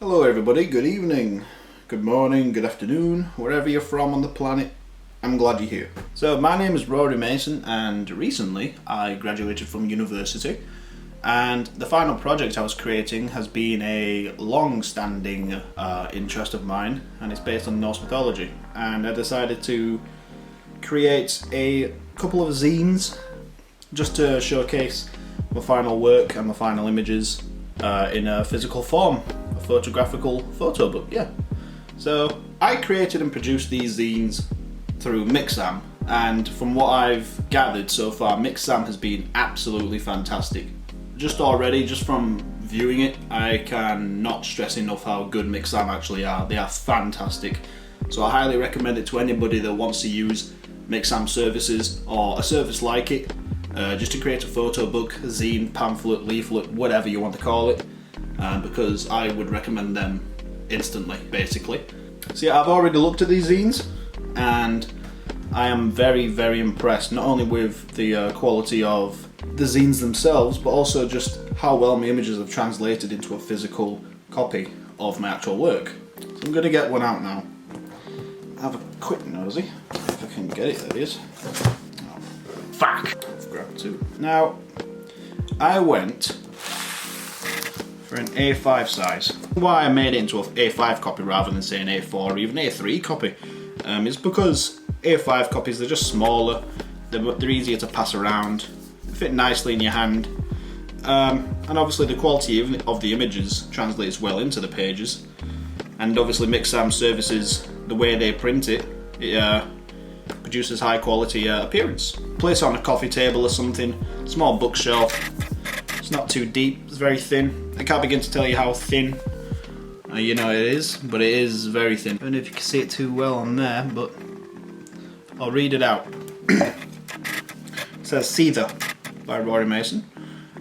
Hello everybody, good evening, good morning, good afternoon, wherever you're from on the planet. I'm glad you're here. So my name is Rory Mason and recently I graduated from university and the final project I was creating has been a long-standing interest of mine, and it's based on Norse mythology, and I decided to create a couple of zines just to showcase my final work and my final images in a physical form. Photographical photo book, yeah. So I created and produced these zines through Mixam, and from what I've gathered so far, Mixam has been absolutely fantastic. Just from viewing it, I cannot stress enough how good Mixam actually are. They are fantastic. So I highly recommend it to anybody that wants to use Mixam services or a service like it, just to create a photo book, zine, pamphlet, leaflet, whatever you want to call it. Because I would recommend them instantly, basically. So yeah, I've already looked at these zines and I am very, very impressed, not only with the quality of the zines themselves, but also just how well my images have translated into a physical copy of my actual work. So I'm going to get one out now. Have a quick nosy, if I can get it, that is. Oh, fuck! I've grabbed two. Now, I went for an A5 size. Why I made it into an A5 copy rather than say an A4 or even A3 copy is because A5 copies, they're just smaller, they're easier to pass around, they fit nicely in your hand, and obviously the quality of the images translates well into the pages, and obviously Mixam services, the way they print it, produces high quality appearance. Place it on a coffee table or something, small bookshelf. It's not too deep, it's very thin. I can't begin to tell you how thin you know it is, but it is very thin. I don't know if you can see it too well on there, but I'll read it out. It says Seether by Rory Mason,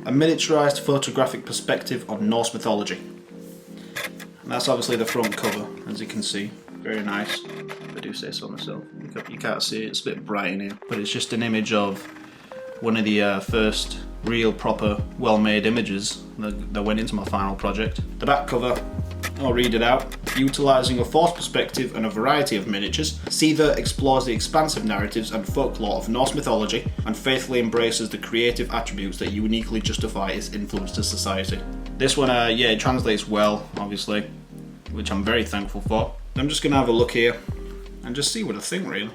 a miniaturized photographic perspective on Norse mythology. And that's obviously the front cover, as you can see. Very nice, if I do say so myself. You can't see it, it's a bit bright in here, but it's just an image of one of the first real proper well-made images that went into my final project. The back cover, I'll read it out. Utilising a forced perspective and a variety of miniatures, Seether explores the expansive narratives and folklore of Norse mythology and faithfully embraces the creative attributes that uniquely justify its influence to society. This one, yeah, it translates well, obviously, which I'm very thankful for. I'm just going to have a look here and just see what I think, really.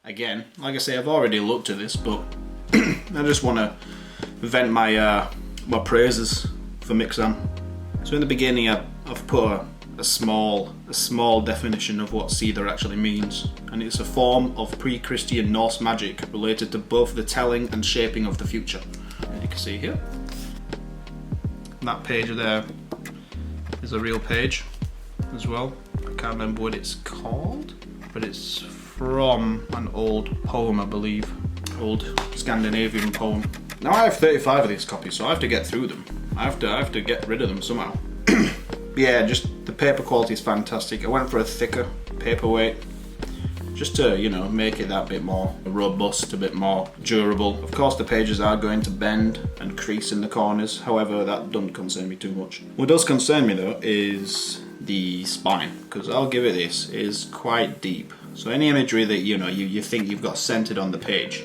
Again, like I say, I've already looked at this, but I just want to vent my my praises for Mixam. So in the beginning, I've put a small definition of what Seether actually means, and it's a form of pre-Christian Norse magic related to both the telling and shaping of the future. As you can see here, that page there is a real page as well. I can't remember what it's called, but it's from an old poem, I believe. Old Scandinavian poem. Now I have 35 of these copies, so I have to get through them. I have to get rid of them somehow. Yeah, just the paper quality is fantastic. I went for a thicker paperweight, just to, you know, make it that bit more robust, a bit more durable. Of course the pages are going to bend and crease in the corners, however that doesn't concern me too much. What does concern me though is the spine, because I'll give it this, is quite deep. So any imagery that you think you've got centered on the page,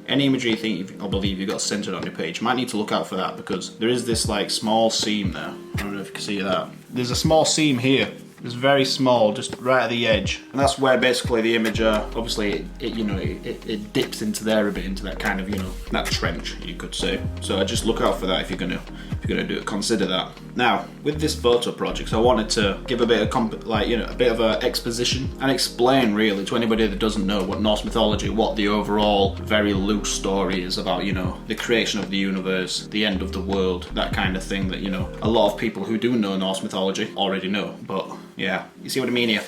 any imagery you think I believe you've got centered on your page, you might need to look out for that, because there is this like small seam there. I don't know if you can see that. There's a small seam here. It's very small, just right at the edge, and that's where basically the image, obviously, it dips into there a bit, into that kind of, that trench, you could say. So just look out for that if you're gonna do it. Consider that. Now, with this photo project, I wanted to give a bit of a bit of a exposition and explain really to anybody that doesn't know what Norse mythology, what the overall very loose story is about, the creation of the universe, the end of the world, that kind of thing that a lot of people who do know Norse mythology already know, but. Yeah, you see what I mean here?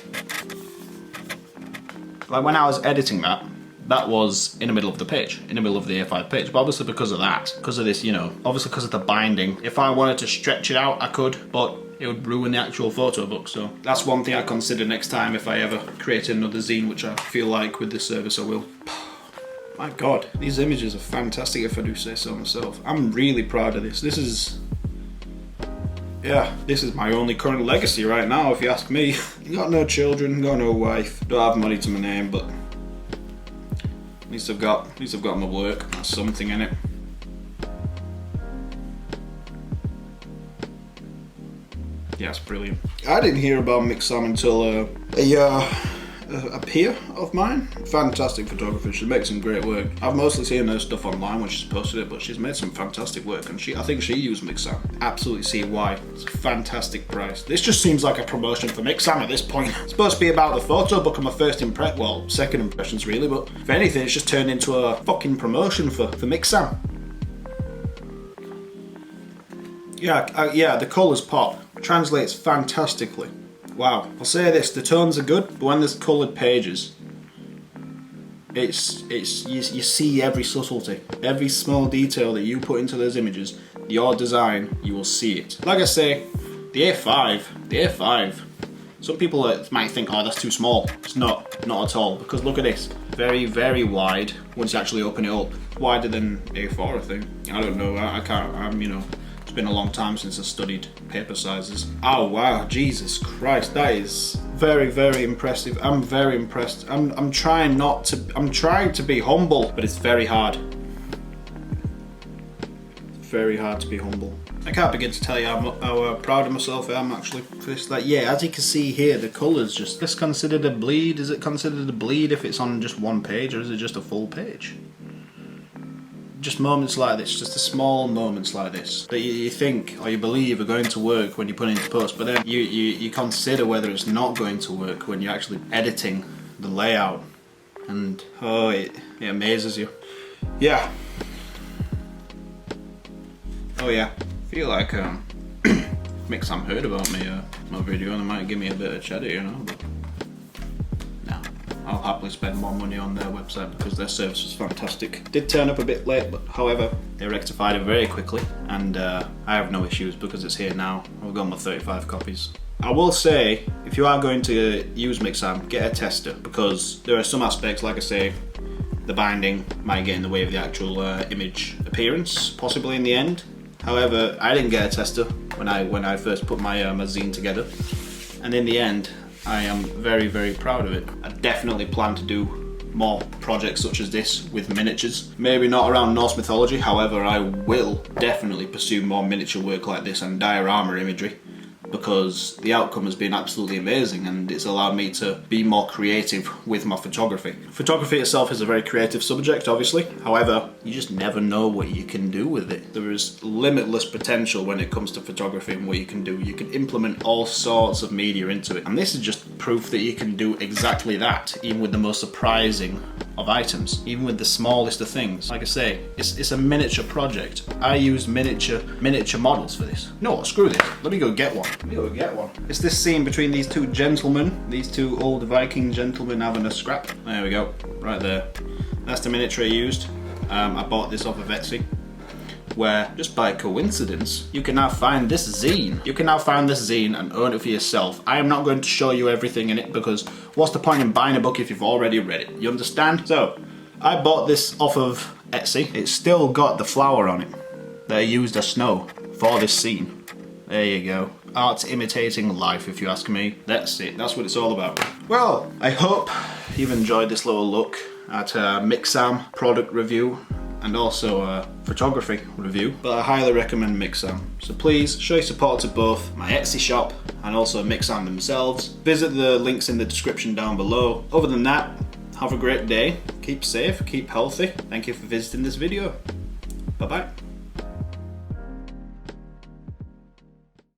Like when I was editing that was in the middle of the page, in the middle of the A5 page, but obviously because of that, because of this, obviously because of the binding, if I wanted to stretch it out, I could, but it would ruin the actual photo book, so that's one thing I consider next time if I ever create another zine, which I feel like with this service I will. My God, these images are fantastic if I do say so myself. I'm really proud of this. This is my only current legacy right now, if you ask me. Got no children, got no wife, don't have money to my name, but at least I've got my work. That's something in it. Yeah, it's brilliant. I didn't hear about Mixam until a peer of mine, fantastic photographer. She makes some great work. I've mostly seen her stuff online when she's posted it, but she's made some fantastic work, and I think she used Mixam. Absolutely see why. It's a fantastic price. This just seems like a promotion for Mixam at this point. It's supposed to be about the photo book and my second impressions really, but if anything, it's just turned into a fucking promotion for Mixam. Yeah, the colours pop. Translates fantastically. Wow, I'll say this, the tones are good, but when there's coloured pages, you see every subtlety, every small detail that you put into those images, your design, you will see it. Like I say, the A5, some people might think, oh, that's too small. It's not at all, because look at this, very, very wide once you actually open it up. Wider than A4, I think. I don't know, I can't, it's been a long time since I studied paper sizes. Oh wow, Jesus Christ, that is very, very impressive. I'm very impressed. I'm trying to be humble, but it's very hard. It's very hard to be humble. I can't begin to tell you how proud of myself I am actually for this. Like, yeah, as you can see here, the colours just. Is this considered a bleed? Is it considered a bleed if it's on just one page, or is it just a full page? Just moments like this, just the small moments like this that you think or you believe are going to work when you put it into post, but then you consider whether it's not going to work when you're actually editing the layout, and it amazes you. Yeah. Oh yeah. I feel like Mixam heard about me, my video, and they might give me a bit of cheddar, but no. I'll happily spend more money on their website because their service was fantastic. Did turn up a bit late, but however, they rectified it very quickly, and I have no issues because it's here now. I've got my 35 copies. I will say, if you are going to use Mixam, get a tester, because there are some aspects, like I say, the binding might get in the way of the actual image appearance, possibly in the end. However, I didn't get a tester when I first put my zine together, and in the end, I am very, very proud of it. I definitely plan to do more projects such as this with miniatures. Maybe not around Norse mythology, however, I will definitely pursue more miniature work like this and diorama imagery, because the outcome has been absolutely amazing and it's allowed me to be more creative with my photography. Photography itself is a very creative subject, obviously. However, you just never know what you can do with it. There is limitless potential when it comes to photography and what you can do. You can implement all sorts of media into it. And this is just proof that you can do exactly that, even with the most surprising of items, even with the smallest of things. Like I say, it's a miniature project. I use miniature models for this. No, screw this. Let me go get one. It's this scene between these two gentlemen, these two old Viking gentlemen having a scrap. There we go, right there. That's the miniature I used. I bought this off of Etsy, where just by coincidence, you can now find this zine. You can now find this zine and own it for yourself. I am not going to show you everything in it because what's the point in buying a book if you've already read it? You understand? So, I bought this off of Etsy. It's still got the flower on it that I used as snow for this scene. There you go. art imitating life, if you ask me. That's it, that's what it's all about. Well, I hope you've enjoyed this little look at a Mixam product review and also a photography review, but I highly recommend Mixam. So please show your support to both my Etsy shop and also Mixam themselves. Visit the links in the description down below. Other than that, have a great day, keep safe, keep healthy. Thank you for visiting this video. Bye bye.